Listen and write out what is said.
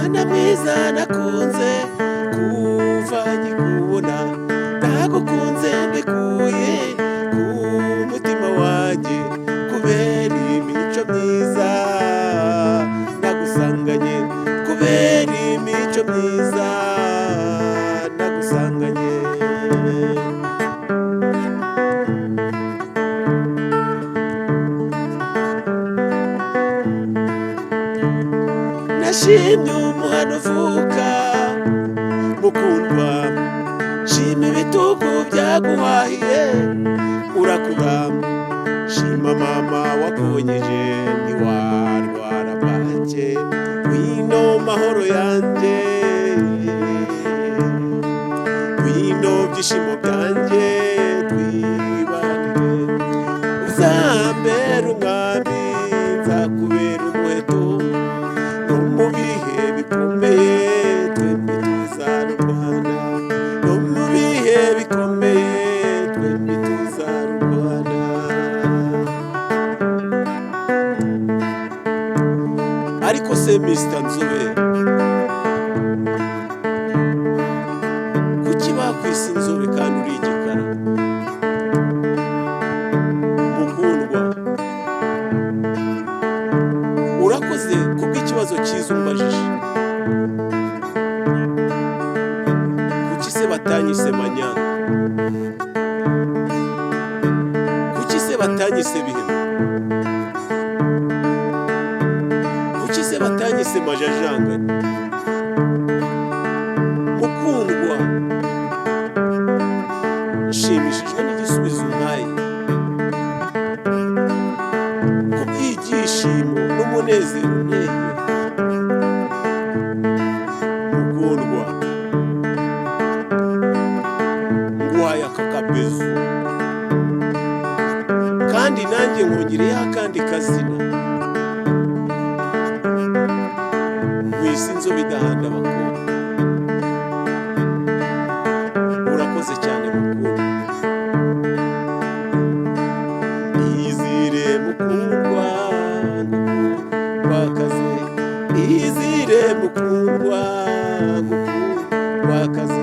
mwana mwiza nakunze kuva nkikubona, nagukunze mbikuye ku mutima wanjye kubera imico myiza nagusanganye, kubera imico myiza nagusanganye. Nashimye umuhano uvuka mukundwa, shima ibitugu byaguhahiye urakura, shima mama wakonyeje ntiwarwara bwake, wino mahoro yanjye, wino byishimo byanjye, twibanire uzambera umwami, nzakubera umuheto no mu bihe bikomeye, twembi tuzana u Rwanda, no mu bihe bikomeye, twembi tuzana u Rwanda. Ariko se Mr. Nzobe, kuki bakwise inzobe kandi uri igikara? Mukundwa, urakoze kubw'ikibazo cyiza umbajije. Kuki se batanyise manyanga? Kuki se batanyise bihema? Kuki se batanyise majajanganya? Mukundwa, nshimishijwe n'igisubizo umpaye, kubw'ibyishimo n'umunezero unteye. Mukundwa, nguhaye aka kabezo, kandi nanjye nkongereyeho akandi kazina, nkwise inzobe idahanda abakobwa. Urakoze cyane mukundwa. Izire mukundwa, mukundwakaze, izire mukundwa, mukundwakaze.